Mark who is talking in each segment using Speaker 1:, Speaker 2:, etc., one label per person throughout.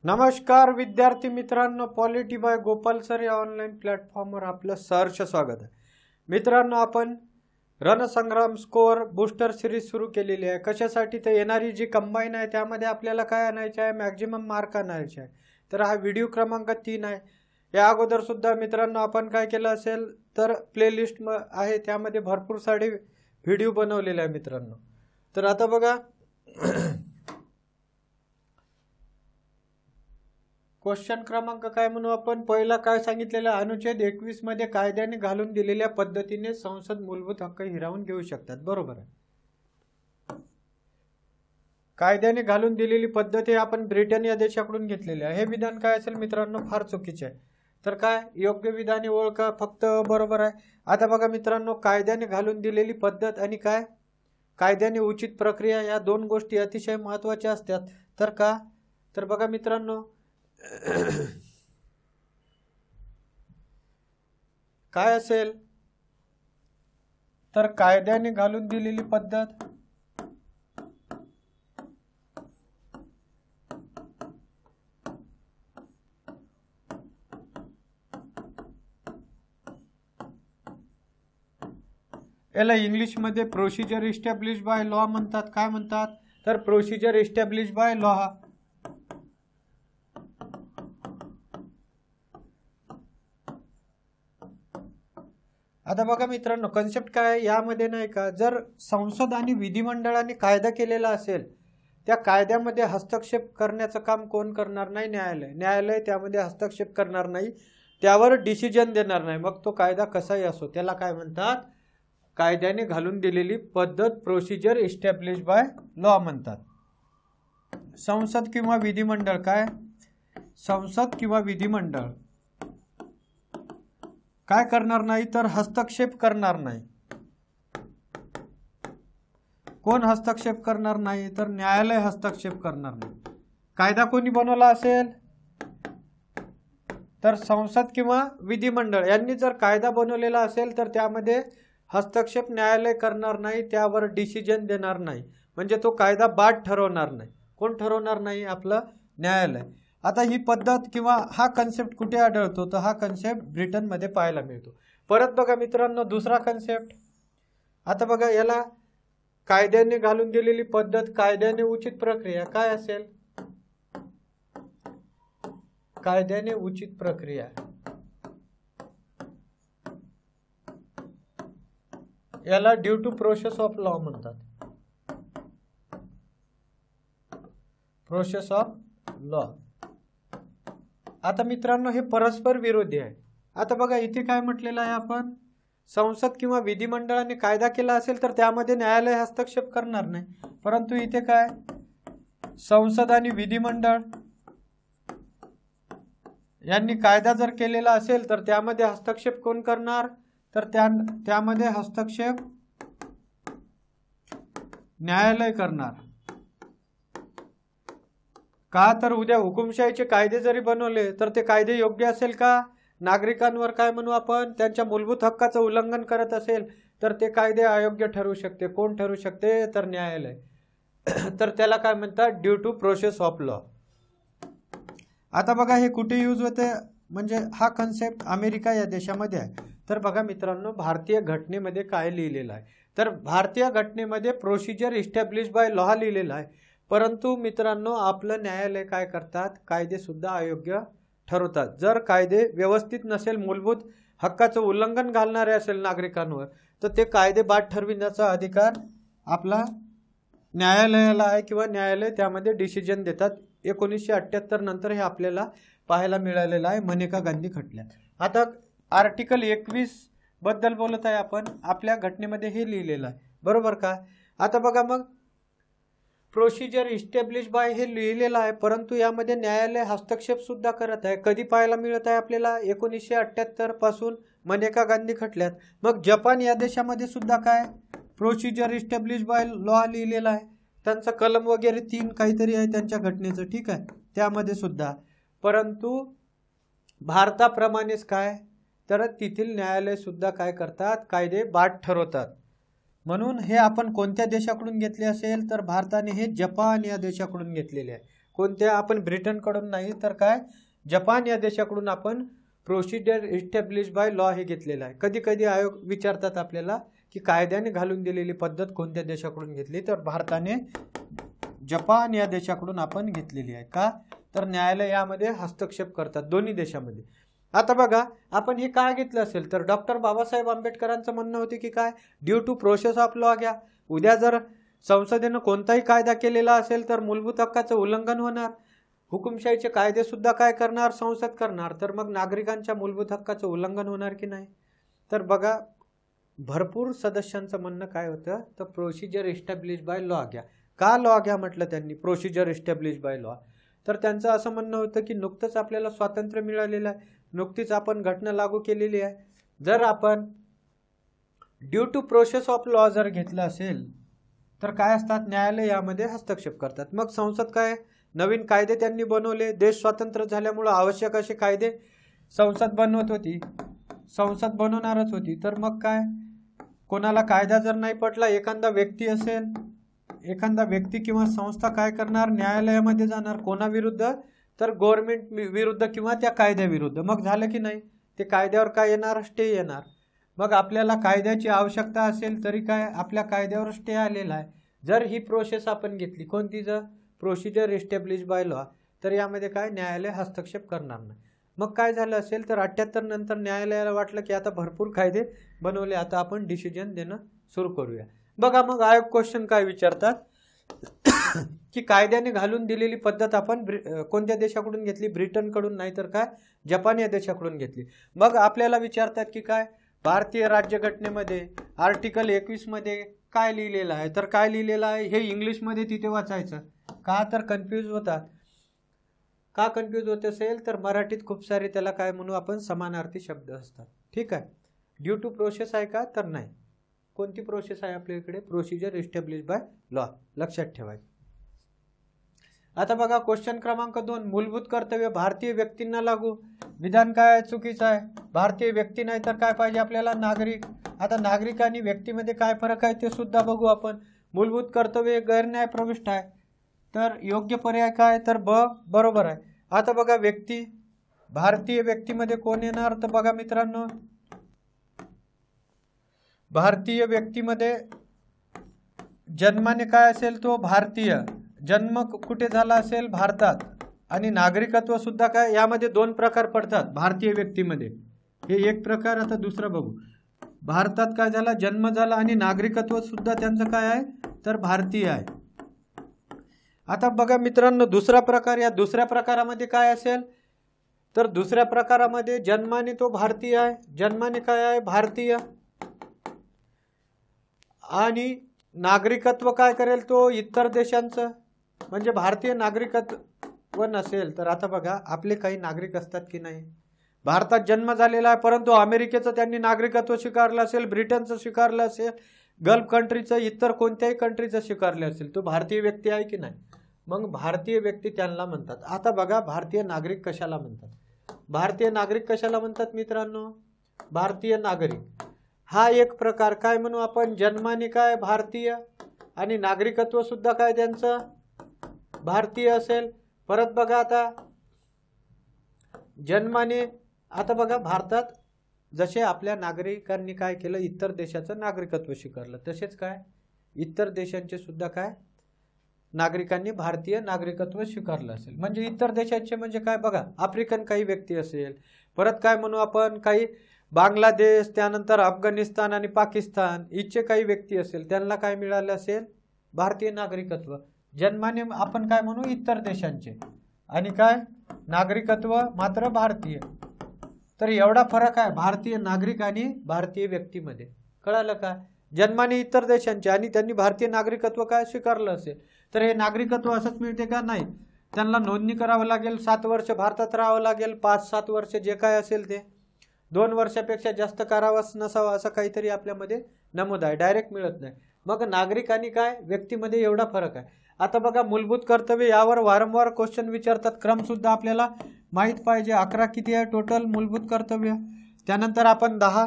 Speaker 1: नमस्कार विद्यार्थी मित्रांनो, पॉलिटी बाय गोपाल सर या ऑनलाईन प्लॅटफॉर्मवर आपलं सहर्ष स्वागत आहे. मित्रांनो, आपण रणसंग्राम स्कोअर बूस्टर सिरीज सुरू केलेली आहे. कशासाठी? तर येणारी जी कंबाईन आहे त्यामध्ये आपल्याला काय आणायचे आहे? मॅक्झिमम मार्क आणायचे आहे. तर हा व्हिडिओ क्रमांक 3 आहे. या अगोदर सुद्धा मित्रांनो आपण काय केलं असेल तर प्लेलिस्ट आहे, त्यामध्ये भरपूर सारे व्हिडिओ बनवलेले आहे मित्रांनो. तर आता बघा, क्वेश्चन क्रमांक काय म्हणू आपण? पहिला काय सांगितलेलं? अनुच्छेद 21 मध्ये कायद्याने घालून दिलेल्या पद्धतीने संसद मूलभूत हक्क हिरावून घेऊ शकतात. बरोबर आहे. कायद्याने घालून दिलेली पद्धत हे आपण ब्रिटन या देशाकडून घेतलेले आहे. हे विधान काय असेल मित्रांनो? फार चुकीचे आहे. तर काय योग्य विधाने ओळखा, फक्त बरोबर आहे. आता बघा मित्रांनो, कायद्याने घालून दिलेली पद्धत आणि काय कायद्याने उचित प्रक्रिया या दोन गोष्टी अतिशय महत्त्वाच्या असतात. तर का? तर बघा मित्रांनो, काय असेल तर कायद्याने घालून दिलेली पद्धत याला इंग्लिश मध्ये प्रोसिजर इस्टॅब्लिश बाय लॉ म्हणतात. काय म्हणतात? तर प्रोसिजर इस्टॅब्लिश बाय लॉ. आता बघा मित्रांनो, कन्सेप्ट काय यामध्ये नाही का, जर संसद आणि विधिमंडळाने कायदा केलेला असेल, त्या कायद्यामध्ये हस्तक्षेप करण्याचं काम कोण करणार नाही? न्यायालय. न्यायालय त्यामध्ये हस्तक्षेप करणार नाही, त्यावर डिसिजन देणार नाही. मग तो कायदा कसाही असो, त्याला काय म्हणतात? कायद्याने घालून दिलेली पद्धत प्रोसिजर इस्टॅब्लिश बाय लॉ म्हणतात. संसद किंवा विधिमंडळ काय? संसद किंवा विधिमंडळ काय करणार नाही? तर हस्तक्षेप करणार नाही. कोण हस्तक्षेप करणार नाही? तर न्यायालय हस्तक्षेप करणार नाही. कायदा कोणी बनवला असेल तर संसद किंवा विधिमंडळ यांनी जर कायदा बनवलेला असेल तर त्यामध्ये हस्तक्षेप न्यायालय करणार नाही, त्यावर डिसिजन देणार नाही. म्हणजे तो कायदा बाद ठरवणार नाही. कोण ठरवणार नाही? आपलं न्यायालय. आता ही पद्धत किंवा हा कन्सेप्ट कुठे आढळतो? तर हा कन्सेप्ट ब्रिटनमध्ये पाहायला मिळतो. परत बघा मित्रांनो, दुसरा कन्सेप्ट. आता बघा, याला कायद्याने घालून दिलेली पद्धत, कायद्याने उचित प्रक्रिया काय असेल? कायद्याने उचित प्रक्रिया याला due to process of law म्हणतात. Process of law. आता मित्रांनो, हे परस्पर विरोधी आहे. आता बघा, इथे काय म्हटलेलं आहे आपण? संसद किंवा विधिमंडळाने कायदा केला असेल तर त्यामध्ये न्यायालय हस्तक्षेप करणार नाही. परंतु इथे काय? संसद आणि विधिमंडळ यांनी कायदा जर केलेला असेल तर त्यामध्ये हस्तक्षेप कोण करणार? तर त्यामध्ये हस्तक्षेप न्यायालय करणार. का? तर उद्या हुकुमशाहीचे कायदे जरी बनवले तर ते कायदे योग्य असेल का? नागरिकांवर काय म्हणू आपण? त्यांच्या मूलभूत हक्काचं उल्लंघन करत असेल तर ते कायदे अयोग्य ठरू शकते. कोण ठरू शकते? तर न्यायालय. तर त्याला काय म्हणतात? Due to process of law. आता बघा, हे कुठे यूज होते? म्हणजे हा कन्सेप्ट अमेरिका या देशामध्ये आहे. तर बघा मित्रांनो, भारतीय घटनेमध्ये काय लिहिलेलं आहे? तर भारतीय घटनेमध्ये प्रोसिजर इस्टॅब्लिश बाय लॉ लिहिलेला आहे. परंतु मित्रांनो, आपलं न्यायालय काय करतात? कायदे सुद्धा अयोग्य ठरवतात. जर कायदे व्यवस्थित नसेल, मूलभूत हक्काचं उल्लंघन घालणारे असेल नागरिकांवर, तर ते कायदे बाद ठरविण्याचा अधिकार आपला न्यायालयाला आहे किंवा न्यायालय त्यामध्ये डिसिजन देतात. 1978 नंतर हे आपल्याला पाहायला मिळालेलं आहे मनेका गांधी खटल्यात. आता आर्टिकल 21 बद्दल बोलत आहे आपण. आपल्या घटनेमध्ये हे लिहिलेलं आहे. बरोबर का? आता बघा, मग प्रोसिजर इस्टॅब्लिश बाय हे लिहिलेलं आहे, परंतु यामध्ये न्यायालय हस्तक्षेप सुद्धा करत आहे. कधी पाहायला मिळत आहे आपल्याला? 1978 पासून मनेका गांधी खटल्यात. मग जपान या देशामध्ये सुद्धा काय प्रोसिजर इस्टॅब्लिश बाय लॉ लिहिलेला आहे. त्यांचा कलम वगैरे 3 काहीतरी आहे त्यांच्या घटनेचं, ठीक आहे, त्यामध्ये सुद्धा. परंतु भारताप्रमाणेच काय, तर तेथील न्यायालय सुद्धा काय करतात? कायदे बाद ठरवतात. म्हणून हे आपण कोणत्या देशाकडून घेतले असेल तर भारताने हे जपान या देशाकडून घेतलेले आहे. कोणत्या? आपण ब्रिटनकडून नाही तर काय, जपान या देशाकडून आपण प्रोसिजर इस्टॅब्लिश बाय लॉ हे घेतलेलं आहे. कधी कधी आयोग विचारतात आपल्याला की कायद्याने घालून दिलेली पद्धत कोणत्या देशाकडून घेतली, तर भारताने जपान या देशाकडून आपण घेतलेली आहे. का? तर न्यायालय यामध्ये हस्तक्षेप करतात दोन्ही देशामध्ये. आता बघा, आपण हे काय घेतलं असेल तर डॉक्टर बाबासाहेब आंबेडकरांचं म्हणणं होते की काय, due to process of law घ्या. उद्या जर संसदेनं कोणताही कायदा केलेला असेल तर मूलभूत हक्काचं उल्लंघन होणार. हुकुमशाहीचे कायदे सुद्धा काय करणार, संसद करणार. तर मग नागरिकांच्या मूलभूत हक्काचं उल्लंघन होणार की नाही? तर बघा, भरपूर सदस्यांचं म्हणणं काय होतं, तर प्रोसिजर इस्टॅब्लिश बाय लॉ घ्या. का लॉ घ्या म्हटलं त्यांनी, प्रोसिजर इस्टॅब्लिश बाय लॉ? तर त्यांचं असं म्हणणं होतं की नुकतंच आपल्याला स्वातंत्र्य मिळालेलं आहे, नुकतीच आपण घटना लागू केलेली आहे. जर आपण due to process of law जर घेतलं असेल तर काय असतात, न्यायालय यामध्ये हस्तक्षेप करतात. मग संसद काय, नवीन कायदे त्यांनी बनवले. देश स्वतंत्र झाल्यामुळं आवश्यक असे कायदे संसद बनवत होती, संसद बनवणारच होती. तर मग काय, कोणाला कायदा जर नाही पटला, एखादा व्यक्ती असेल, एखादा व्यक्ती किंवा संस्था काय करणार, न्यायालयामध्ये जाणार. कोणाविरुद्ध? तर गव्हर्नमेंट विरुद्ध किंवा त्या कायद्याविरुद्ध. मग झालं की नाही, ते कायद्यावर काय येणार, स्टे येणार. मग आपल्याला कायद्याची आवश्यकता असेल तरी काय, आपल्या कायद्यावर स्टे आलेला आहे. जर ही प्रोसेस आपण घेतली, कोणती? जर प्रोसिजर इस्टॅब्लिश बाय लॉ, तर यामध्ये काय, न्यायालय हस्तक्षेप करणार नाही. मग काय झालं असेल तर 78 नंतर न्यायालयाला वाटलं की आता भरपूर कायदे बनवले, आता आपण डिसिजन देणं सुरू करूया. बघा, मग आयोग क्वेश्चन काय विचारतात की कायद्याने घालून दिलेली पद्धत आपण कोणत्या देशाकडून घेतली? ब्रिटनकडून नाही तर काय, जपान या देशाकडून घेतली. मग आपल्याला विचारतात की काय, भारतीय राज्यघटनेमध्ये आर्टिकल 21 मध्ये काय लिहिलेलं आहे, तर काय लिहिलेलं आहे हे इंग्लिशमध्ये तिथे वाचायचं. का? तर कन्फ्यूज होतात. का कन्फ्यूज होत असेल तर मराठीत खूप सारे त्याला काय म्हणू आपण, समानार्थी शब्द असतात. ठीक आहे. ड्यू टू प्रोसेस आहे का, तर नाही. कोणती प्रोसेस आहे आपल्या इकडे? Procedure establish by law. लक्षात ठेवायचं. आता बघा, क्वेश्चन क्रमांक 2, मूलभूत कर्तव्य भारतीय व्यक्तींना लागू. विधान काय चुकीचं आहे, भारतीय व्यक्ती नाही तर काय पाहिजे आपल्याला, नागरिक. आता नागरिक आणि व्यक्तीमध्ये काय फरक आहे ते सुद्धा बघू आपण. मूलभूत कर्तव्य गैरन्याय प्रविष्ट आहे, तर योग्य पर्याय काय, तर बरोबर आहे. आता बघा, व्यक्ती, भारतीय व्यक्तीमध्ये कोण येणार, तर बघा मित्रांनो, भारतीय व्यक्तीमध्ये जन्माने काय असेल, तो भारतीय. जन्म कुठे झाला असेल, भारतात. आणि नागरिकत्व सुद्धा काय, यामध्ये 2 प्रकार पडतात भारतीय व्यक्तीमध्ये. हे एक प्रकार. आता दुसरं बघू, भारतात काय झाला, जन्म झाला आणि नागरिकत्व सुद्धा त्यांचं काय आहे, तर भारतीय आहे. आता बघा मित्रांनो, दुसरा प्रकार. या दुसऱ्या प्रकारामध्ये काय असेल, तर दुसऱ्या प्रकारामध्ये जन्माने तो भारतीय आहे, जन्माने काय आहे, भारतीय. आणि नागरिकत्व काय करेल, तो इतर देशांचं, म्हणजे भारतीय नागरिकत्व नसेल. तर आता बघा, आपले काही नागरिक असतात की नाही, भारतात जन्म झालेला आहे परंतु अमेरिकेचं त्यांनी नागरिकत्व स्वीकारलं असेल, ब्रिटनचं स्वीकारलं असेल, गल्फ कंट्रीचं, इतर कोणत्याही कंट्रीचं स्वीकारलं असेल, तो भारतीय व्यक्ती आहे की नाही. मग भारतीय व्यक्ती त्यांना म्हणतात. आता बघा, भारतीय नागरिक कशाला म्हणतात, भारतीय नागरिक कशाला म्हणतात मित्रांनो, भारतीय नागरिक हा एक प्रकार. काय म्हणू आपण, जन्माने काय भारतीय आणि नागरिकत्व सुद्धा काय त्यांचं भारतीय असेल. परत बघा, आता जन्माने, आता बघा, भारतात जसे आपल्या नागरिकांनी काय केलं, इतर देशाचं नागरिकत्व स्वीकारलं, तसेच काय इतर देशांचे सुद्धा काय नागरिकांनी भारतीय नागरिकत्व स्वीकारलं असेल. म्हणजे इतर देशाचे म्हणजे काय, बघा, आफ्रिकन काही व्यक्ती असेल, परत काय म्हणू आपण, काही बांगलादेश, त्यानंतर अफगाणिस्तान आणि पाकिस्तान इथचे काही व्यक्ती असेल, त्यांना काय मिळालं असेल, भारतीय नागरिकत्व. जन्माने आपण काय म्हणू, इतर देशांचे, आणि काय नागरिकत्व मात्र भारतीय. तर एवढा फरक आहे भारतीय नागरिक आणि भारतीय व्यक्तीमध्ये. कळालं का? जन्माने इतर देशांचे आणि त्यांनी भारतीय नागरिकत्व काय स्वीकारलं असेल, तर हे नागरिकत्व असंच मिळते का? नाही. त्यांना नोंदणी करावं लागेल, 7 वर्ष भारतात राहावं लागेल, 5-7 वर्ष जे काय असेल ते, 2 वर्षापेक्षा जास्त कारावास नसावा असं काहीतरी आपल्यामध्ये नमूद आहे, डायरेक्ट मिळत नाही. मग नागरिक आणि काय व्यक्तीमध्ये एवढा फरक आहे. आता बघा, मूलभूत कर्तव्य यावर वारंवार क्वेश्चन विचारतात, क्रम सुद्धा आपल्याला माहित पाहिजे. 11 किती आहे टोटल मूलभूत कर्तव्य. त्यानंतर आपण 10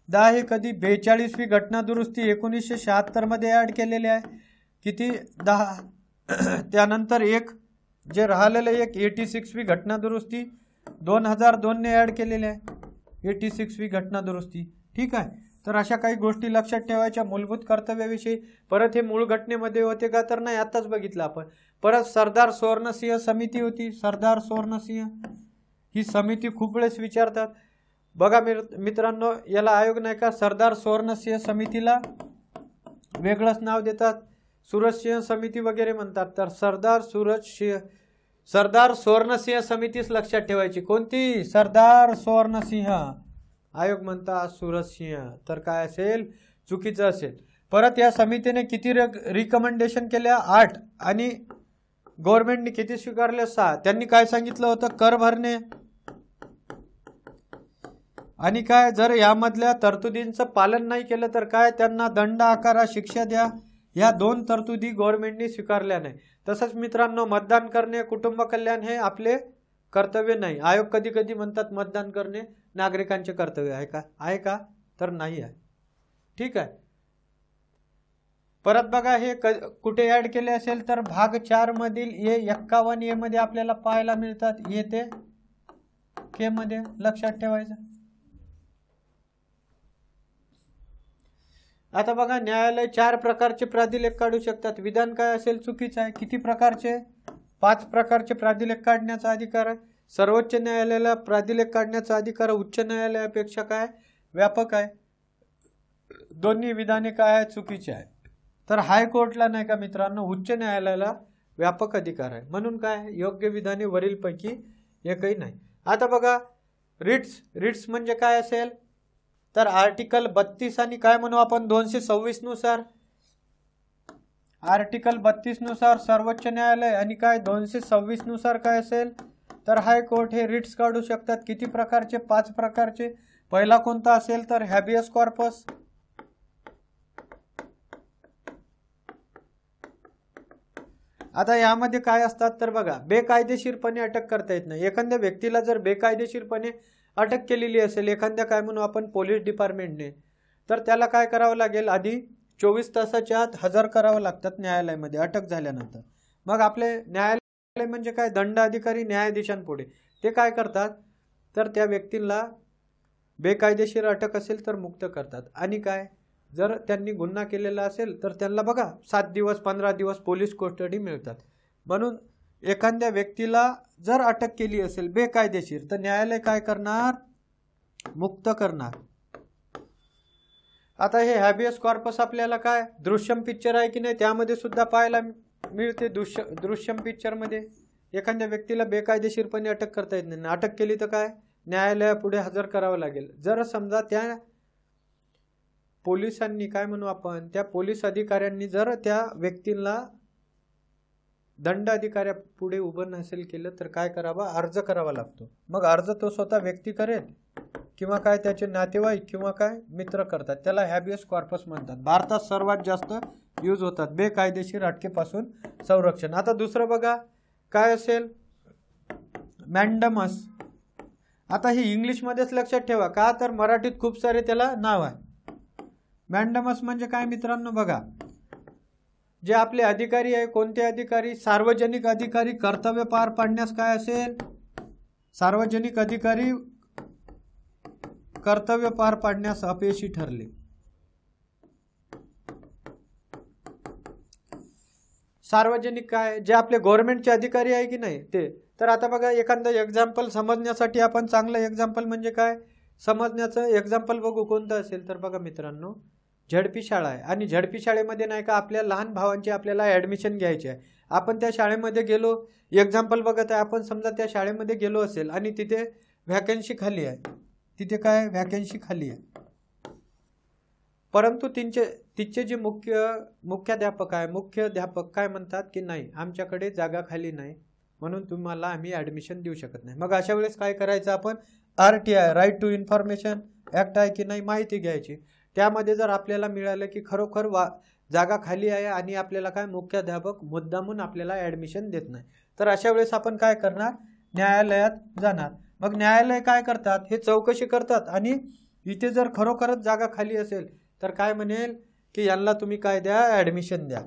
Speaker 1: हे कधी 42वी घटना दुरुस्ती 1976 मध्ये ऍड केलेले आहे. किती? 10. त्यानंतर एक जे राहिलेलं एक 86वी घटना दुरुस्ती 2002 ने ॲड केलेली आहे, 86वी घटना दुरुस्ती. ठीक आहे. तर अशा काही गोष्टी लक्षात ठेवायच्या मूलभूत कर्तव्याविषयी. परत हे मूळ घटनेमध्ये होते का तर नाही, आताच बघितलं आपण. परत सरदार सुवर्णसिंह समिती होती, सरदार सुवर्णसिंह ही समिती खूप वेळेस विचारतात बघा मित्रांनो. याला आयोग नाही का, सरदार सुवर्णसिंह समितीला वेगळंच नाव देतात, सूरजसिंह समिती वगैरे म्हणतात. तर सरदार सुवर्णसिंह समितीच लक्षात ठेवायची. कोणती? सरदार सुवर्णसिंह. आयोग म्हणतात सूरजसिंह. तर काय असेल? चुकीचं असेल. परत या समितीने किती रिकमेंडेशन केल्या? 8. आणि गव्हर्नमेंटने किती स्वीकारले? 6. त्यांनी काय सांगितलं होतं? कर भरणे आणि काय, जर यामधल्या तरतुदींचं पालन नाही केलं तर काय, त्यांना दंड आकारा, शिक्षा द्या. या 2 तरतुदी गव्हर्नमेंटने स्वीकारल्या नाही. तसंच मित्रांनो, मतदान करणे, कुटुंब कल्याण हे आपले कर्तव्य नाही. आयोग कधी कधी म्हणतात मतदान करणे नागरिकांचे कर्तव्य आहे का? आहे का? तर नाही आहे. ठीक आहे. परत बघा हे कुठे ऍड केले असेल तर भाग 4 मधील 51 मध्ये आपल्याला पाहायला मिळतात. ते के मध्ये लक्षात ठेवायचं. आता बघा, न्यायालय 4 प्रकारचे प्राधिलेख काढू शकतात. विधान काय असेल? चुकीचं आहे. किती प्रकारचे? 5 प्रकारचे प्राधिलेख काढण्याचा अधिकार आहे. सर्वोच्च न्यायालयाला प्राधिलेख काढण्याचा अधिकार उच्च न्यायालयापेक्षा काय व्यापक आहे. दोन्ही विधाने काय आहे? चुकीचे आहे. तर हायकोर्टला नाही का मित्रांनो, उच्च न्यायालयाला व्यापक अधिकार आहे. म्हणून काय, योग्य विधाने वरीलपैकी एकही नाही. आता बघा, रिट्स म्हणजे काय असेल तर आर्टिकल 32 आणि काय म्हणू आपण 226 नुसार, आर्टिकल 32 नुसार सर्वोच्च न्यायालय आणि काय 226 नुसार काय असेल तर हायकोर्ट हे रिट्स काढू शकतात. किती प्रकारचे? 5 प्रकारचे. पहिला कोणता असेल तर हॅबियस कॉर्पस. आता यामध्ये काय असतात तर बघा, बेकायदेशीरपणे अटक करता येत नाही. एखाद्या व्यक्तीला जर बेकायदेशीरपणे अटक केलेली असेल एखाद्या काय म्हणू आपण पोलीस डिपार्टमेंटने, तर त्याला काय करावं लागेल? आधी 24 तासाच्या आत हजर करावं लागतात न्यायालयामध्ये अटक झाल्यानंतर. मग आपले न्यायालय म्हणजे काय, दंड अधिकारी न्यायाधीशांपुढे ते काय करतात तर त्या व्यक्तीला बेकायदेशीर अटक असेल तर मुक्त करतात. आणि काय, जर त्यांनी गुन्हा केलेला असेल तर त्यांना बघा 7 दिवस 15 दिवस पोलीस कोस्टडी मिळतात. म्हणून एखाद्या व्यक्तीला जर अटक केली असेल बेकायदेशीर तर न्यायालय काय करणार? मुक्त करणार. आता हे हॅबियस कॉर्पस आपल्याला काय दृश्यम पिक्चर आहे की नाही त्यामध्ये सुद्धा पाहायला मिळते. दृश्यम पिक्चर मध्ये एखाद्या व्यक्तीला बेकायदेशीरपणे अटक करता येत नाही. अटक केली तर काय न्यायालयापुढे हजर करावं लागेल. जर समजा त्या पोलिसांनी काय म्हणू आपण त्या पोलीस अधिकाऱ्यांनी जर त्या व्यक्तीला दंड अधिकाऱ्यापुढे उभं नसेल केलं तर काय करावं? अर्ज करावा लागतो. मग अर्ज तो स्वतः व्यक्ती करेल किंवा काय त्याचे नातेवाईक किंवा काय मित्र करतात. त्याला हॅबियस कॉर्पस म्हणतात. भारतात सर्वात जास्त यूज होतात बेकायदेशीर अटकेपासून संरक्षण. आता दुसरं बघा काय असेल मॅन्डमस. आता हे इंग्लिशमध्येच लक्षात ठेवा का तर मराठीत खूप सारे त्याला नाव आहे. मॅन्डमस म्हणजे काय मित्रांनो बघा, जे आपले अधिकारी आहे कोणते अधिकारी? सार्वजनिक अधिकारी कर्तव्य पार पाडण्यास काय असेल? सार्वजनिक अधिकारी कर्तव्य पार पाडण्यास अपयशी ठरले. सार्वजनिक काय जे आपले गव्हर्नमेंटचे अधिकारी आहे की नाही ते. तर आता बघा एखादं एक्झाम्पल समजण्यासाठी आपण चांगलं एक्झाम्पल म्हणजे काय समजण्याचं एक्झाम्पल बघू कोणतं असेल तर बघा मित्रांनो झडपी शाळा आहे आणि झडपी शाळेमध्ये नाही का आपल्या लहान भावांची आपल्याला ॲडमिशन घ्यायची आहे. आपण त्या शाळेमध्ये गेलो एक्झाम्पल बघत आहे. आपण समजा त्या शाळेमध्ये गेलो असेल आणि तिथे व्हॅकन्सी खाली आहे. तिथे काय व्हॅकन्सी खाली आहे. परंतु तिचे जे मुख्याध्यापक आहे मुख्याध्यापक काय म्हणतात की नाही आमच्याकडे जागा खाली नाही म्हणून तुम्हाला आम्ही ॲडमिशन देऊ शकत नाही. मग अशा वेळेस काय करायचं आपण? RTI right to information act आहे की नाही माहिती घ्यायची. त्यामध्ये जर आपल्याला मिळालं की खरोखर जागा खाली आहे आणि आपल्याला काय मुख्याध्यापक मुद्दामून आपल्याला ॲडमिशन देत नाही तर अशा वेळेस आपण काय करणार? न्यायालयात जाणार. मग न्यायालय काय करतात? हे चौकशी करतात आणि इथे जर खरोखरच जागा खाली असेल तर काय म्हणेल की यांना तुम्ही काय द्या ॲडमिशन द्या.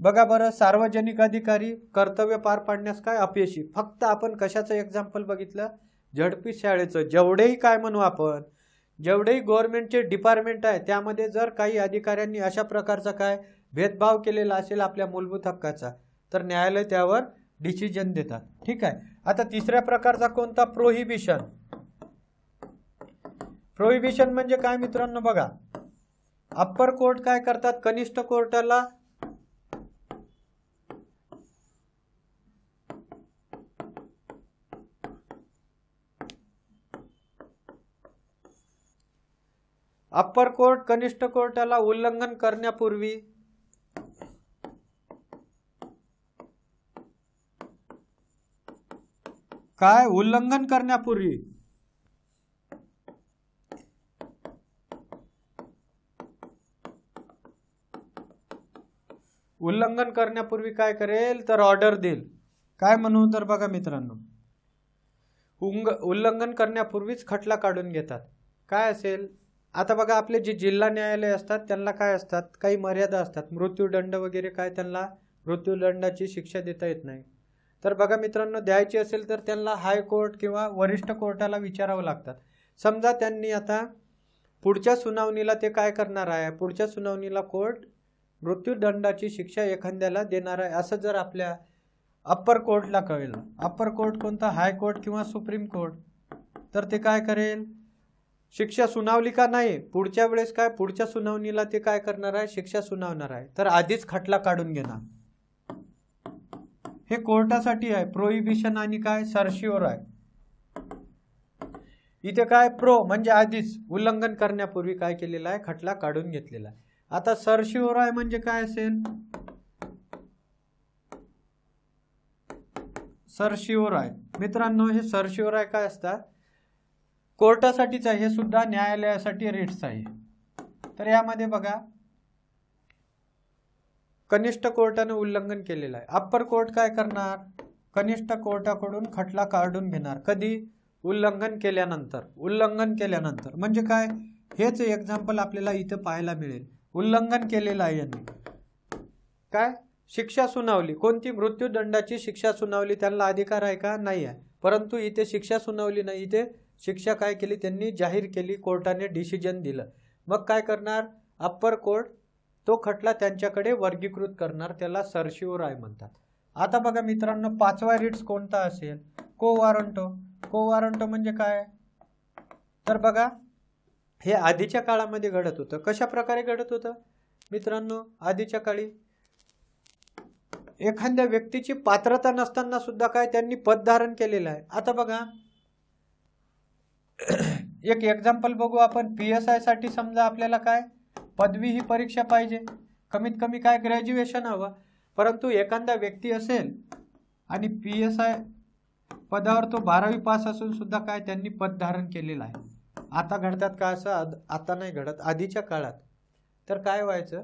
Speaker 1: बघा बरं, सार्वजनिक अधिकारी कर्तव्य पार पाडण्यास काय अपयशी. फक्त आपण कशाचं एक्झाम्पल बघितलं, झडपी शाळेचं. जेवढेही काय म्हणू आपण, जेवढेही गव्हर्नमेंटचे डिपार्टमेंट आहे त्यामध्ये जर काही अधिकाऱ्यांनी अशा प्रकारचा काय भेदभाव केलेला असेल आपल्या मूलभूत हक्काचा, तर न्यायालय त्यावर डिसिजन देतात. ठीक आहे. आता तिसऱ्या प्रकारचा कोणता, प्रोहिबिशन. प्रोहिबिशन म्हणजे काय मित्रांनो, बघा अप्पर कोर्ट काय करतात, कनिष्ठ कोर्टाला अप्पर कोर्ट कनिष्ठ कोर्टाला उल्लंघन करण्यापूर्वी काय, उल्लंघन करण्यापूर्वी काय करेल, तर ऑर्डर देईल. काय म्हणू, तर बघा मित्रांनो, उल्लंघन करण्यापूर्वीच खटला काढून घेतात. काय असेल, आता बघा आपले जे जिल्हा न्यायालय असतात त्यांना काय असतात, काही मर्यादा असतात. मृत्यूदंड वगैरे काय, त्यांना मृत्यूदंडाची शिक्षा देता येत नाही. तर बघा मित्रांनो, द्यायची असेल तर त्यांना हायकोर्ट किंवा वरिष्ठ कोर्टाला विचारावं लागतात. समजा त्यांनी आता पुढच्या सुनावणीला ते काय करणार आहे, पुढच्या सुनावणीला कोर्ट मृत्यूदंडाची शिक्षा एखाद्याला देणार आहे असं जर आपल्या अप्पर कोर्टला कळलं, अप्पर कोर्ट कोणता, हायकोर्ट किंवा सुप्रीम कोर्ट, तर ते काय करेल, शिक्षा सुनावली का नाही, पुढच्या वेळेस काय, पुढच्या सुनावणीला ते काय करणार आहे, शिक्षा सुनावणार आहे. तर आधीच खटला काढून घेणार. हे कोर्टासाठी आहे प्रोहिबिशन आणि काय, सर्शिओर आहे. इथे काय, प्रो म्हणजे आधीच, उल्लंघन करण्यापूर्वी काय केलेलं आहे, खटला काढून घेतलेला आहे. आता सर्शिओर आहे म्हणजे काय असेल, सर्शिओर आहे मित्रांनो, हे सर्शिओर आहे काय असतात, कोर्टासाठीच आहे. हे सुद्धा न्यायालयासाठी रिट्स आहे. तर यामध्ये बघा, कनिष्ठ कोर्टाने उल्लंघन केलेलं आहे. अप्पर कोर्ट काय करणार, कनिष्ठ कोर्टाकडून खटला काढून घेणार. कधी, उल्लंघन केल्यानंतर. उल्लंघन केल्यानंतर म्हणजे काय, हेच एक्झाम्पल आपल्याला इथं पाहायला मिळेल. उल्लंघन केलेलं आहे यांनी, काय, शिक्षा सुनावली, कोणती, मृत्यूदंडाची शिक्षा सुनावली. त्यांना अधिकार आहे का, नाही आहे. परंतु इथे शिक्षा सुनावली नाही, इथे शिक्षा काय केली, त्यांनी जाहीर केली, कोर्टाने डिसिजन दिलं. मग काय करणार, अप्पर कोर्ट तो खटला त्यांच्याकडे वर्गीकृत करणार, त्याला सर्शिओर आहे म्हणतात. आता बघा मित्रांनो, पाचवा रिट्स कोणता असेल, को वॉरंटो. को वॉरंटो म्हणजे काय, तर बघा हे आधीच्या काळामध्ये घडत होतं. कशा प्रकारे घडत होतं मित्रांनो, आधीच्या काळी एखाद्या व्यक्तीची पात्रता नसताना सुद्धा काय त्यांनी पद धारण केलेलं आहे. आता बघा एक एक्झाम्पल बघू आपण. PSI साठी समजा आपल्याला काय पदवी ही परीक्षा पाहिजे, कमीत कमी काय ग्रॅज्युएशन हवं. परंतु एखादा व्यक्ती असेल आणि PSI पदावर तो 12वी पास असून सुद्धा काय त्यांनी पद धारण केलेलं आहे. आता घडतात का असं, आता नाही घडत, आधीच्या काळात. तर काय व्हायचं,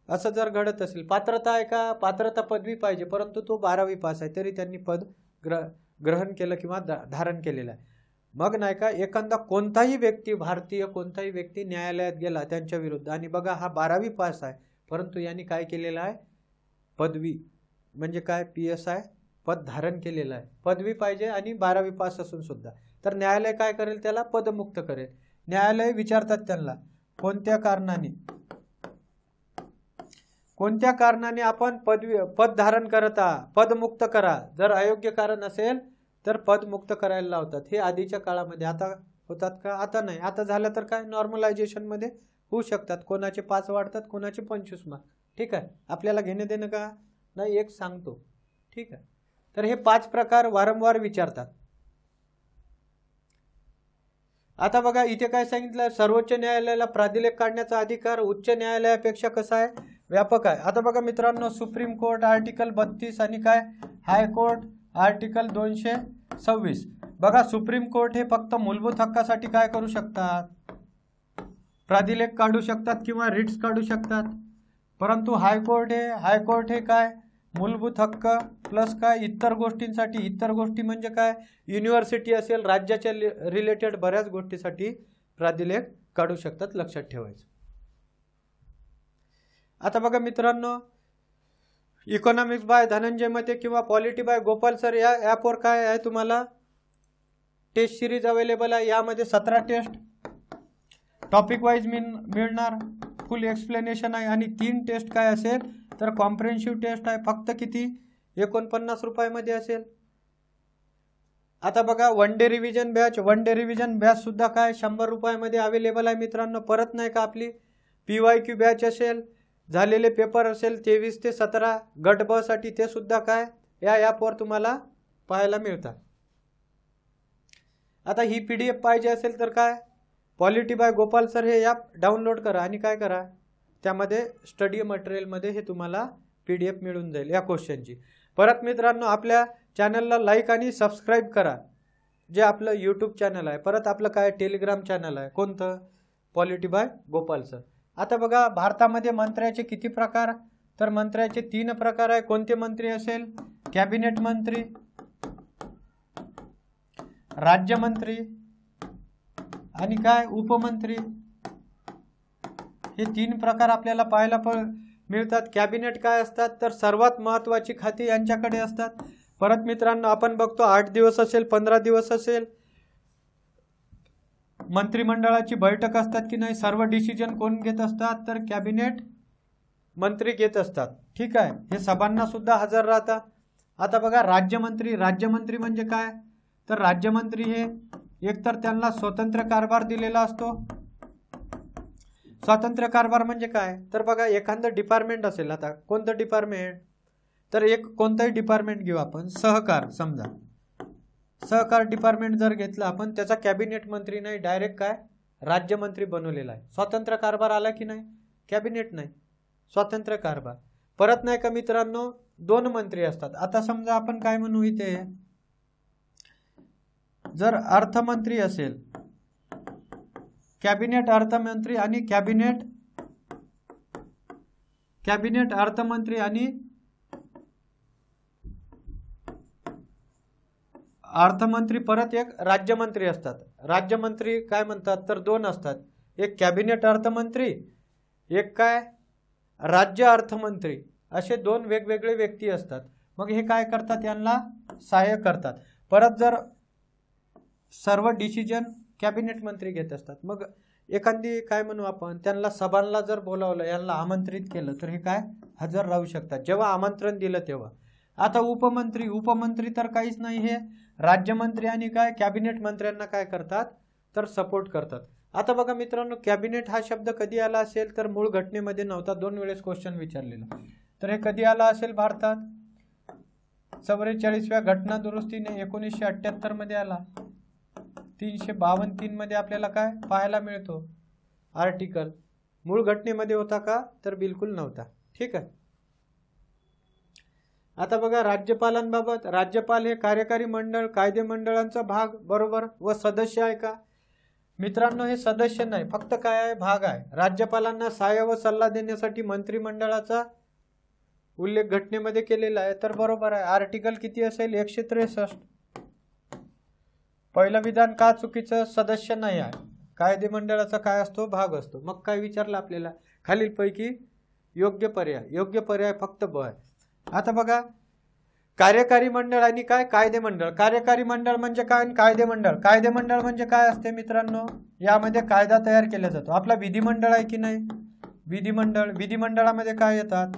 Speaker 1: असं जर घडत असेल, पात्रता आहे का, पात्रता पदवी पाहिजे, परंतु तो 12वी पास आहे तरी त्यांनी पद ग्रहण केलं किंवा धारण केलेलं आहे. मग नाही का, एखादा कोणताही व्यक्ती, भारतीय कोणताही व्यक्ती न्यायालयात गेला त्यांच्या विरुद्ध आणि बघा हा 12वी पास आहे, परंतु यांनी काय केलेलं आहे, पदवी म्हणजे काय, PSI पद धारण केलेलं आहे. पदवी पाहिजे आणि 12वी पास असून सुद्धा. तर न्यायालय काय करेल, त्याला पदमुक्त करेल. न्यायालय विचारतात त्यांना, कोणत्या कारणाने आपण पद धारण करत आहात, पदमुक्त करा. जर अयोग्य कारण असेल तर पदमुक्त करायला लावतात. हे आधीच्या काळामध्ये. आता होतात का, आता नाही. आता झालं तर काय, नॉर्मलायझेशन मध्ये होऊ शकतात. कोणाचे 5 वाढतात, कोणाचे 25 मार्क. ठीक आहे, आपल्याला घेणे देणं का नाही, एक सांगतो. ठीक आहे. तर हे 5 प्रकार वारंवार विचारतात. आता बघा इथे काय सांगितलं, सर्वोच्च न्यायालयाला प्राधिलेख काढण्याचा अधिकार उच्च न्यायालयापेक्षा कसा आहे, व्यापक आहे. आता बघा मित्रांनो, सुप्रीम कोर्ट आर्टिकल 32 आणि काय हायकोर्ट आर्टिकल 226. बघा सुप्रीम कोर्ट हे फक्त मूलभूत हक्कासाठी काय करू शकतात, प्राधिलेख काढू शकतात किंवा रिट्स काढू शकतात. परंतु हायकोर्ट हे काय मूलभूत हक्क प्लस काय इतर गोष्टींसाठी. इतर गोष्टी म्हणजे काय, युनिव्हर्सिटी असेल, राज्याच्या रिलेटेड बऱ्याच गोष्टीसाठी प्राधिलेख काढू शकतात, लक्षात ठेवायचं. आता बघा मित्रांनो, इकॉनॉमिक्स बाय धनंजय मते किंवा पॉलिटी बाय गोपाल सर या ॲपवर काय आहे तुम्हाला टेस्ट सिरीज अवेलेबल आहे. यामध्ये 17 टेस्ट टॉपिक वाईज मिळणार, फुल एक्सप्लेनेशन आहे. आणि 3 टेस्ट काय असेल तर कॉम्प्रिहेन्सिव्ह टेस्ट आहे. फक्त किती 49 रुपयामध्ये असेल. आता बघा वन डे रिव्हिजन बॅच सुद्धा काय 100 रुपयामध्ये अवेलेबल आहे मित्रांनो. परत नाही का आपली PYQ बॅच असेल, झालेले पेपर असेल 23 ते 17 गट ब साठी, ते सुद्धा काय या ॲपवर तुम्हाला पाहायला मिळतात. आता ही PDF पाहिजे असेल तर काय पॉलिटी बाय गोपाल सर हे ॲप डाउनलोड करा आणि काय करा त्यामध्ये स्टडी मटेरियलमध्ये हे तुम्हाला PDF मिळून जाईल या क्वेश्चनची. परत मित्रांनो आपल्या चॅनलला लाईक आणि सबस्क्राईब करा, जे आपलं यूट्यूब चॅनल आहे. परत आपलं काय टेलिग्राम चॅनल आहे, कोणतं पॉलिटी बाय गोपाल सर. आता बघा भारतामध्ये मंत्र्याचे किती प्रकार तर मंत्र्याचे 3 प्रकार आहे. कोणते मंत्री असेल कॅबिनेट मंत्री, राज्यमंत्री आणि काय उपमंत्री. हे 3 प्रकार आपल्याला पाहायला मिळतात. कॅबिनेट काय असतात तर सर्वात महत्त्वाची खाती यांच्याकडे असतात. परत मित्रांनो आपण बघतो 8 दिवस असेल 15 दिवस असेल मंत्रिमंडळाची बैठक असतात की नाही, सर्व डिसिजन कोण घेत असतात तर कॅबिनेट मंत्री घेत असतात. ठीक आहे, हे सभांना सुद्धा हजर राहतात. आता बघा राज्यमंत्री म्हणजे काय तर राज्यमंत्री हे एकतर त्यांना स्वतंत्र कारभार दिलेला असतो. स्वतंत्र कारभार म्हणजे काय तर बघा एखादं डिपार्टमेंट असेल, आता कोणतं डिपार्टमेंट तर एक कोणतंही डिपार्टमेंट घेऊ आपण, सहकार समजा, सहकार डिपार्टमेंट जर घेतलं आपण, त्याचा कॅबिनेट मंत्री नाही डायरेक्ट काय राज्यमंत्री बनवलेला आहे. स्वतंत्र कारभार आला की नाही, कॅबिनेट नाही, स्वतंत्र कारभार. परत नाही का मित्रांनो 2 मंत्री असतात. आता समजा आपण काय म्हणू इथे जर अर्थमंत्री असेल, कॅबिनेट अर्थमंत्री आणि कॅबिनेट अर्थमंत्री आणि अर्थमंत्री परत एक राज्यमंत्री असतात. राज्यमंत्री काय म्हणतात तर 2 असतात, एक कॅबिनेट अर्थमंत्री, एक काय राज्य अर्थमंत्री. असे 2 वेगवेगळे व्यक्ती असतात. मग हे काय करतात यांना सहाय्य करतात. परत जर सर्व डिसिजन कॅबिनेट मंत्री घेत असतात. मग एखादी काय म्हणू आपण त्यांना सभांना जर बोलावलं, यांना आमंत्रित केलं तर हे काय हजर राहू शकतात जेव्हा आमंत्रण दिलं तेव्हा. आता उपमंत्री तर काहीच नाही, हे राज्यमंत्री आणि काय कॅबिनेट मंत्र्यांना काय करतात तर सपोर्ट करतात. आता बघा मित्रांनो कॅबिनेट हा शब्द कधी आला असेल तर मूळ घटनेमध्ये नव्हता. 2 वेळेस क्वेश्चन विचारलेला. तर हे कधी आला असेल भारतात 44व्या घटना दुरुस्तीने 1978 मध्ये आला. 352 मध्ये आपल्याला काय पाहायला मिळतो आर्टिकल. मूळ घटनेमध्ये होता का तर बिलकुल नव्हता. ठीक आहे. आता बघा राज्यपालांबाबत, राज्यपाल हे कार्यकारी मंडळ कायदे मंडळांचा भाग बरोबर व सदस्य आहे का मित्रांनो. हे सदस्य नाही, फक्त काय आहे भाग आहे. राज्यपालांना सहाय्य व सल्ला देण्यासाठी मंत्रिमंडळाचा उल्लेख घटनेमध्ये केलेला आहे तर बरोबर आहे. आर्टिकल किती असेल 163. पहिलं विधान का चुकीचं, सदस्य नाही आहे, कायदे मंडळाचा काय असतो भाग असतो. मग काय विचारलं आपल्याला खालीलपैकी योग्य पर्याय फक्त ब आहे. आता बघा कार्यकारी मंडळ आणि काय कायदे मंडळ. कार्यकारी मंडळ म्हणजे काय आणि कायदे मंडळ म्हणजे काय असते मित्रांनो, यामध्ये कायदा तयार केला जातो. आपला विधिमंडळ आहे की नाही, विधिमंडळामध्ये काय येतात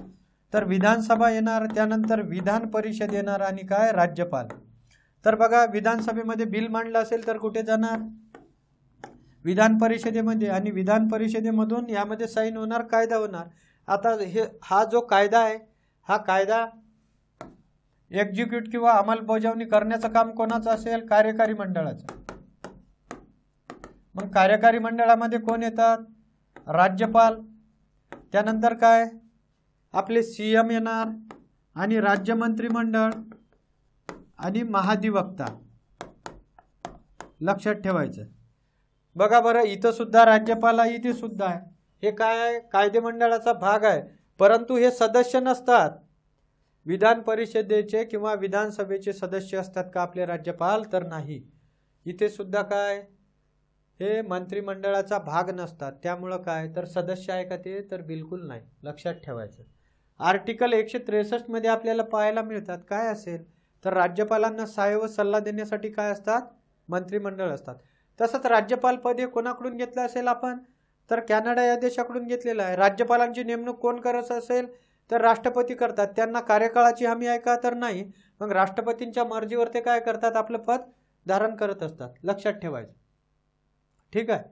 Speaker 1: तर विधानसभा येणार, त्यानंतर विधान परिषद येणार आणि काय राज्यपाल. तर बघा विधानसभेमध्ये बिल मांडलं असेल तर कुठे जाणार विधान परिषदेमध्ये, आणि विधान परिषदेमधून यामध्ये साईन होणार, कायदा होणार. आता हा जो कायदा आहे हा कायदा एक्झिक्यूट किंवा अंमलबजावणी करण्याचं काम कोणाचं असेल कार्यकारी मंडळाचं. मग कार्यकारी मंडळामध्ये कोण येतात राज्यपाल, त्यानंतर काय आपले CM येणार आणि राज्य मंत्रिमंडळ आणि महाधिवक्ता. लक्षात ठेवायचं. बघा बरं इथं सुद्धा राज्यपाल आहे, इथे सुद्धा आहे. हे काय आहे कायदे मंडळाचा भाग आहे, परंतु हे सदस्य नसतात. विधान परिषदेचे किंवा विधानसभेचे सदस्य असतात का आपले राज्यपाल तर नाही. इथे सुद्धा काय हे मंत्रिमंडळाचा भाग नसतात. त्यामुळं काय तर सदस्य आहे का ते तर बिलकुल नाही. लक्षात ठेवायचं. आर्टिकल 163 मध्ये आपल्याला पाहायला मिळतात काय असेल तर राज्यपालांना सहाय्य व सल्ला देण्यासाठी काय असतात, मंत्रिमंडळ असतात. तसंच राज्यपाल पद हे कोणाकडून घेतलं असेल आपण तर कॅनडा या देशाकडून घेतलेलं आहे. राज्यपालांची नेमणूक कोण करत असेल तर राष्ट्रपती करतात. त्यांना कार्यकाळाची हमी आहे का तर नाही. मग राष्ट्रपतींच्या मर्जीवर ते काय करतात, आपलं पद धारण करत असतात. लक्षात ठेवायचं. ठीक आहे.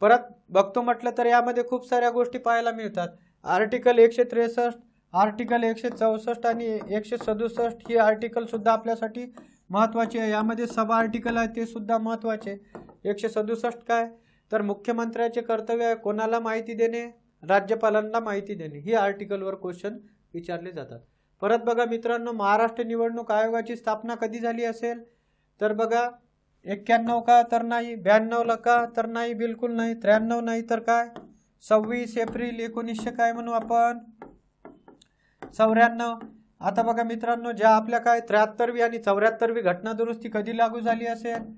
Speaker 1: परत बघतो म्हटलं तर यामध्ये खूप साऱ्या गोष्टी पाहायला मिळतात. आर्टिकल 163, आर्टिकल 164 आणि 167 ही आर्टिकल सुद्धा आपल्यासाठी महत्वाची आहे. यामध्ये सब आर्टिकल आहे ते सुद्धा महत्वाचे. 167 काय तर मुख्यमंत्र्याचे कर्तव्य आहे कोणाला माहिती देणे, राज्यपालांना माहिती देणे. ही आर्टिकलवर क्वेश्चन विचारले जातात. परत बघा मित्रांनो, महाराष्ट्र निवडणूक आयोगाची स्थापना कधी झाली असेल तर बघा 91 का तर नाही, 92 का तर नाही, बिलकुल नाही, 93 नाही तर काय 26 एप्रिल 1900 काय म्हणू आपण 94. आता बघा मित्रांनो, ज्या आपल्या काय 73वी आणि 74वी घटना दुरुस्ती कधी लागू झाली असेल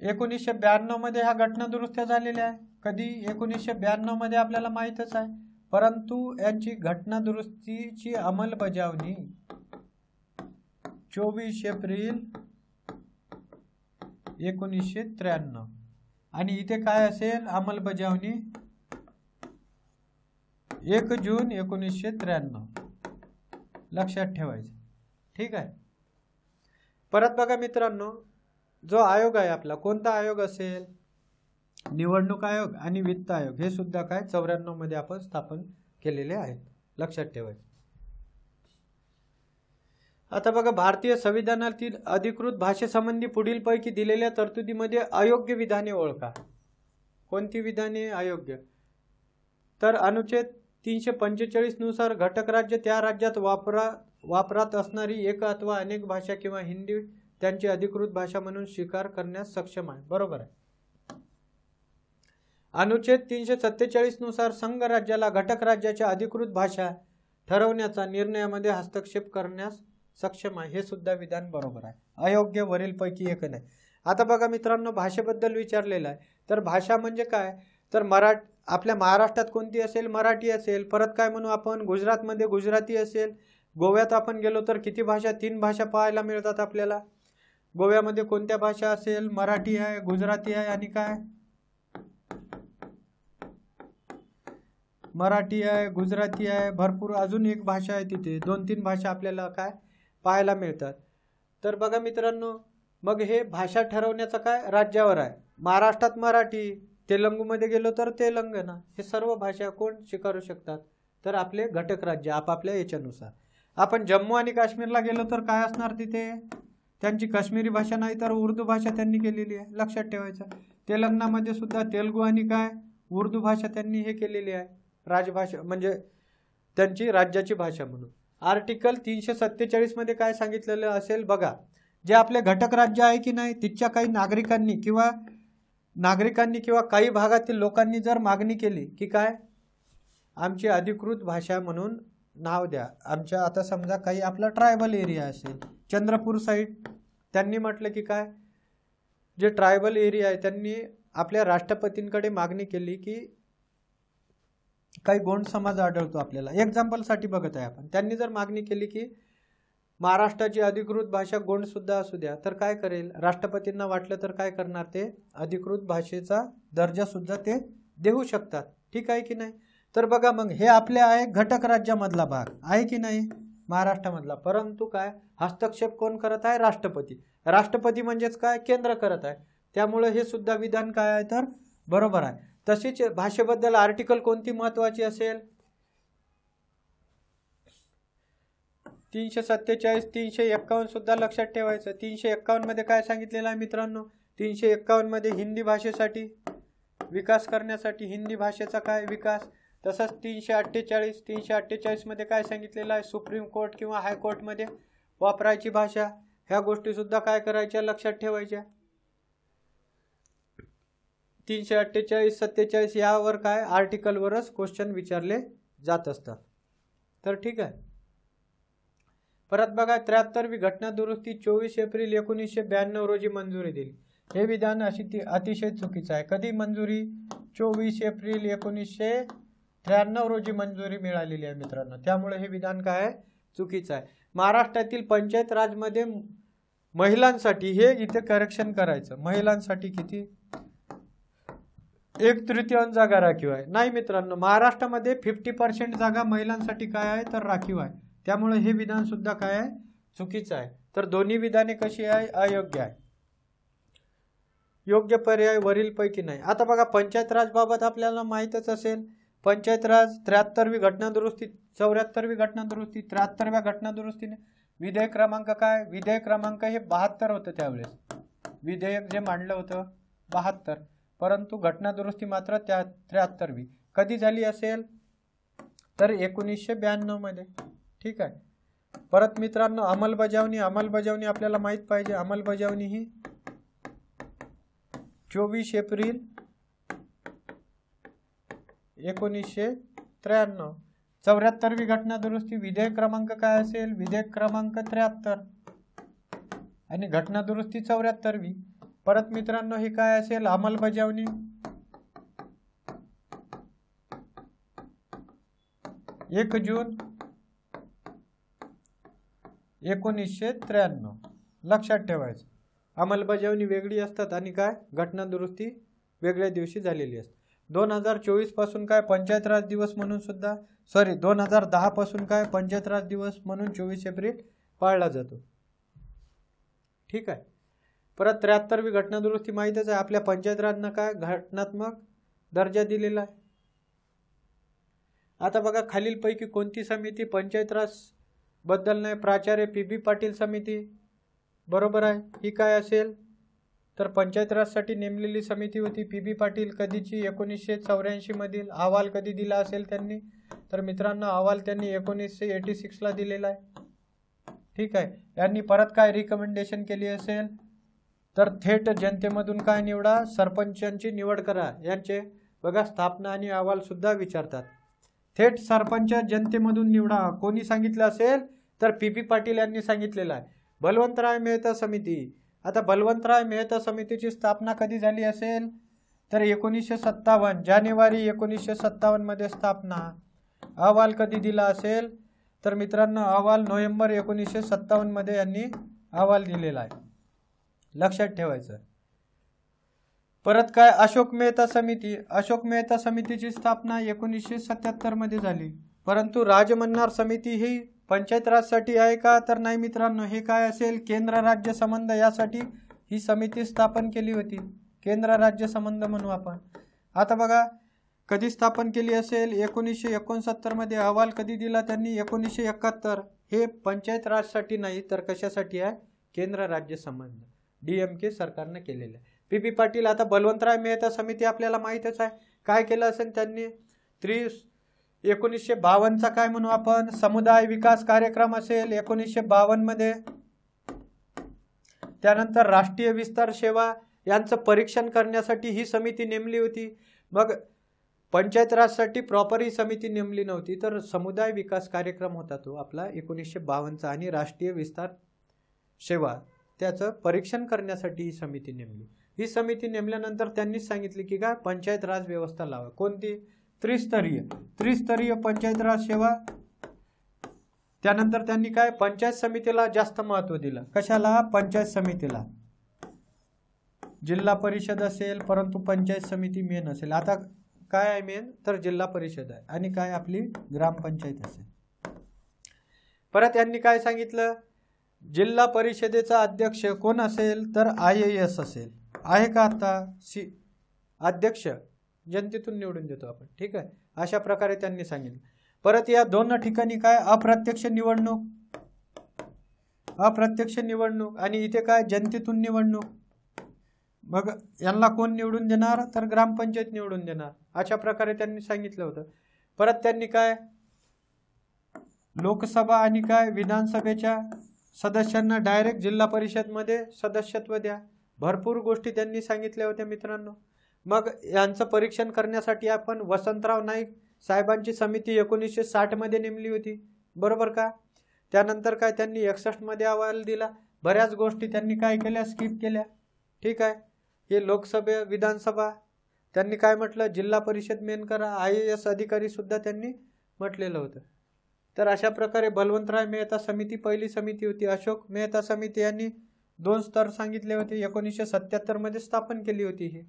Speaker 1: 1992 मध्ये ह्या घटना दुरुस्त्या झालेल्या आहे. कधी 1992 मध्ये आपल्याला माहीतच आहे. परंतु यांची घटना दुरुस्तीची अंमलबजावणी 24 एप्रिल 1993 आणि इथे काय असेल अंमलबजावणी 1 जून 1993. लक्षात ठेवायचं. ठीक आहे. परत बघा मित्रांनो, जो आयोग आहे आपला कोणता आयोग असेल, निवडणूक आयोग आणि वित्त आयोग हे सुद्धा काय 94 मध्ये आपण स्थापन केलेले आहेत. लक्षात ठेवायचं. आता बघा, भारतीय संविधानातील अधिकृत भाषेसंबंधी पुढील पैकी दिलेल्या तरतुदीमध्ये अयोग्य विधाने ओळखा. कोणती विधाने अयोग्य तर अनुच्छेद 345 नुसार घटक राज्य त्या राज्यात वापरात असणारी एक अथवा अनेक भाषा किंवा हिंदी त्यांची अधिकृत भाषा म्हणून स्वीकार करण्यास सक्षम आहे. बरोबर आहे. अनुच्छेद 347 नुसार संघ राज्याला घटक राज्याच्या अधिकृत भाषा ठरवण्याचा निर्णयामध्ये हस्तक्षेप करण्यास सक्षम आहे. हे सुद्धा विधान बरोबर आहे. अयोग्य वरील पैकी एक नाही. आता बघा मित्रांनो, भाषेबद्दल विचारलेलं आहे तर भाषा म्हणजे काय तर आपल्या महाराष्ट्रात कोणती असेल, मराठी असेल. परत काय म्हणू आपण, गुजरातमध्ये गुजराती असेल. गोव्यात आपण गेलो तर किती भाषा, 3 भाषा पाहायला मिळतात आपल्याला. गोव्यामध्ये कोणत्या भाषा असेल, मराठी आहे, गुजराती आहे आणि काय मराठी आहे, गुजराती आहे, भरपूर अजून एक भाषा आहे तिथे. 2-3 भाषा आपल्याला काय पाहायला मिळतात. तर बघा मित्रांनो, मग हे भाषा ठरवण्याचं काय राज्यावर आहे. महाराष्ट्रात मराठी, तेलंगूमध्ये गेलो तर तेलंगणा. हे सर्व भाषा कोण स्वीकारू शकतात तर आपले घटक राज्य आपापल्या याच्यानुसार. आपण जम्मू आणि काश्मीरला गेलो तर काय असणार तिथे त्यांची काश्मीरी भाषा नाही तर उर्दू भाषा त्यांनी केलेली आहे. लक्षात ठेवायचं. तेलंगणामध्ये सुद्धा तेलुगू आणि काय उर्दू भाषा त्यांनी हे केलेली आहे, राजभाषा म्हणजे त्यांची राज्याची भाषा म्हणून. आर्टिकल 347 मध्ये काय सांगितलेलं असेल बघा, जे आपले घटक राज्य आहे की नाही तिथच्या काही नागरिकांनी किंवा काही भागातील लोकांनी जर मागणी केली की काय आमची अधिकृत भाषा म्हणून नाव द्या आमच्या, आता समजा काही आपला ट्रायबल एरिया असेल चंद्रपूर साईड, त्यांनी म्हटलं की काय जे ट्रायबल एरिया आहे त्यांनी आपल्या राष्ट्रपतींकडे मागणी केली की काही गोंड समाज आढळतो आपल्याला, एक्झाम्पलसाठी बघत आहे आपण. त्यांनी जर मागणी केली की महाराष्ट्राची अधिकृत भाषा गोंड सुद्धा असू द्या, तर काय करेल राष्ट्रपतींना वाटलं तर काय करणार ते अधिकृत भाषेचा दर्जा सुद्धा ते देऊ शकतात. ठीक आहे की नाही. तर बघा मग हे आपले आहे घटक राज्यामधला भाग आहे की नाही महाराष्ट्रामधला. परंतु काय हस्तक्षेप कोण करत आहे, राष्ट्रपती. राष्ट्रपती म्हणजेच काय केंद्र करत आहे. त्यामुळे हे सुद्धा विधान काय आहे तर बरोबर आहे. तशीच भाषेबद्दल आर्टिकल कोणती महत्वाची असेल 347, 351 सुद्धा लक्षात ठेवायचं. 351 मध्ये काय सांगितलेलं आहे मित्रांनो, 351 मध्ये हिंदी भाषेसाठी विकास करण्यासाठी हिंदी भाषेचा काय विकास. तसंच 348 मध्ये काय सांगितलेलं आहे, सुप्रीम कोर्ट किंवा हायकोर्टमध्ये वापरायची भाषा. ह्या गोष्टी सुद्धा काय करायच्या लक्षात ठेवायच्या. 348, 47 यावर काय आर्टिकलवरच क्वेश्चन विचारले जात असतात. तर ठीक आहे. परत बघा 73वी घटना दुरुस्ती 24 एप्रिल 1992 रोजी मंजुरी दिली. हे विधान अतिशय चुकीचं आहे. कधी मंजुरी 24 एप्रिल 1992 93 रोजी मंजुरी मिळालेली आहे मित्रांनो. त्यामुळे हे विधान काय आहे, चुकीचं आहे. महाराष्ट्रातील पंचायत राजमध्ये महिलांसाठी, हे इथे करेक्शन करायचं, महिलांसाठी किती 1/3 जागा राखीव आहे. नाही मित्रांनो, महाराष्ट्रामध्ये 50% जागा महिलांसाठी काय आहे तर राखीव आहे. त्यामुळे हे विधान सुद्धा काय आहे, चुकीचं आहे. तर दोन्ही विधाने कशी आहे, अयोग्य आहे. योग्य पर्याय वरील पैकी नाही. आता बघा, पंचायत राज बाबत आपल्याला माहीतच असेल, पंचायत राज 73वी घटना दुरुस्ती, 74वी घटना दुरुस्ती, 73व्या घटना दुरुस्तीने विधेयक क्रमांक काय, विधेयक क्रमांक हे 72 होतं त्यावेळेस, विधेयक जे मांडलं होतं 72, परंतु घटना दुरुस्ती मात्र 73वी कधी झाली असेल तर 1992 मध्ये. ठीक आहे. परत मित्रांनो, अंमलबजावणी आपल्याला माहित पाहिजे. अंमलबजावणी ही 24 एप्रिल 1993. 74वी घटना दुरुस्ती विधेयक क्रमांक काय असेल, विधेयक क्रमांक 73 आणि घटना दुरुस्ती 74वी. परत मित्रांनो, हे काय असेल, अंमलबजावणी 1 जून 1993. लक्षात ठेवायचं, अंमलबजावणी वेगळी असतात आणि काय घटना दुरुस्ती वेगळ्या दिवशी झालेली असते. 2024 पासून काय पंचायत राज दिवस म्हणून सुद्धा 2010 पासून काय पंचायत राज दिवस म्हणून 24 एप्रिल पाळला जातो. ठीक आहे. परत 73वी घटना दुरुस्ती माहितच आहे आपल्या, पंचायत राजना काय घटनात्मक दर्जा दिलेला आहे. आता बघा, खालीलपैकी कोणती समिती पंचायत राज बद्दल नाही, प्राचार्य PB पाटील समिती बरोबर आहे. ही काय असेल तर पंचायत राजसाठी नेमलेली समिती होती. PB पाटील कधीची, 1984 मधील. अहवाल कधी दिला असेल त्यांनी तर मित्रांनो, अहवाल त्यांनी 1986ला दिलेला आहे. ठीक आहे. यांनी परत काय रिकमेंडेशन केली असेल तर थेट जनतेमधून काय निवडा, सरपंचांची निवड करा. यांचे बघा स्थापना आणि अहवाल सुद्धा विचारतात. थेट सरपंच जनतेमधून निवडा कोणी सांगितलं असेल तर PB पाटील यांनी सांगितलेलं आहे. बलवंतराय मेहता समिती. आता बलवंतराय मेहता समितीची स्थापना कधी झाली असेल तर 1957, जानेवारी 1957 मध्ये स्थापना. अहवाल कधी दिला असेल तर मित्रांनो, अहवाल नोव्हेंबर 1957 मध्ये यांनी अहवाल दिलेला आहे. लक्षात ठेवायचं. परत काय, अशोक मेहता समिती. अशोक मेहता समितीची स्थापना 1977 मध्ये झाली. परंतु राजमन्नार समिती ही पंचायत राजसाठी आहे का तर नाही मित्रांनो, हे काय असेल, केंद्र राज्य संबंध यासाठी ही समिती स्थापन केली होती. केंद्र राज्य संबंध म्हणू आपण. आता बघा, कधी स्थापन केली असेल 1969 मध्ये. अहवाल कधी दिला त्यांनी 1971. हे पंचायत राजसाठी नाही तर कशासाठी आहे, केंद्र राज्य संबंध. DMK सरकारने केलेलं आहे. PB पाटील. आता बलवंतराय मेहता समिती आपल्याला माहीतच आहे, काय केलं असेल त्यांनी 1952चा काय म्हणू आपण, समुदाय विकास कार्यक्रम असेल 1952 मध्ये. त्यानंतर राष्ट्रीय विस्तार सेवा यांचं परीक्षण करण्यासाठी ही समिती नेमली होती. मग पंचायत राजसाठी प्रॉपर ही समिती नेमली नव्हती, तर समुदाय विकास कार्यक्रम होता तो आपला 1952चा, आणि राष्ट्रीय विस्तार सेवा त्याचं परीक्षण करण्यासाठी ही समिती नेमली. ही समिती नेमल्यानंतर त्यांनीच सांगितले की काय पंचायत राज व्यवस्था लावा. कोणती, त्रिस्तरीय पंचायत राज सेवा. त्यानंतर त्यांनी काय पंचायत समितीला जास्त महत्त्व दिलं. कशाला, पंचायत समितीला. जिल्हा परिषद असेल परंतु पंचायत समिती मेन असेल. आता काय आहे मेन तर जिल्हा परिषद आहे आणि काय आपली ग्रामपंचायत असेल. परत यांनी काय सांगितलं, जिल्हा परिषदेचा अध्यक्ष कोण असेल तर IAS असेल. आहे का आता अध्यक्ष जनतेतून निवडून देतो आपण. ठीक आहे. अशा प्रकारे त्यांनी सांगितलं. परत या दोन ठिकाणी काय अप्रत्यक्ष निवडणूक आणि इथे काय जनतेतून निवडणूक. मग यांना कोण निवडून देणार तर ग्रामपंचायत निवडून देणार. अशा प्रकारे त्यांनी सांगितलं होतं. परत त्यांनी काय लोकसभा आणि काय विधानसभेच्या सदस्यांना डायरेक्ट जिल्हा परिषद मध्ये सदस्यत्व द्या. भरपूर गोष्टी त्यांनी सांगितल्या होत्या मित्रांनो. मग यांचं परीक्षण करण्यासाठी आपण वसंतराव नाईक साहेबांची समिती 1960 मध्ये नेमली होती. बरोबर का. त्यानंतर काय त्यांनी 61 मध्ये अहवाल दिला. बऱ्याच गोष्टी त्यांनी काय केल्या, स्किप केल्या. ठीक आहे. हे लोकसभा विधानसभा त्यांनी काय म्हटलं, जिल्हा परिषद मेन करा, IAS अधिकारी सुद्धा त्यांनी म्हटलेलं होतं. तर अशा प्रकारे बलवंतराय मेहता समिती पहिली समिती होती. अशोक मेहता समिती यांनी 2 स्तर सांगितले होते. 1977 मध्ये स्थापन केली होती ही.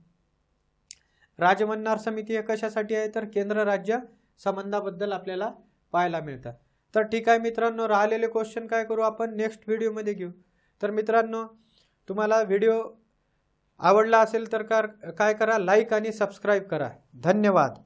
Speaker 1: राजमन्नार समिती हे कशासाठी आहे, तर केंद्र राज्य संबंधाबद्दल आपल्याला पाहायला मिळतात. तर ठीक आहे मित्रांनो, राहिलेले क्वेश्चन काय करू आपण नेक्स्ट व्हिडिओमध्ये घेऊ. तर मित्रांनो, तुम्हाला व्हिडिओ आवडला असेल तर काय करा, लाईक आणि सबस्क्राईब करा. धन्यवाद.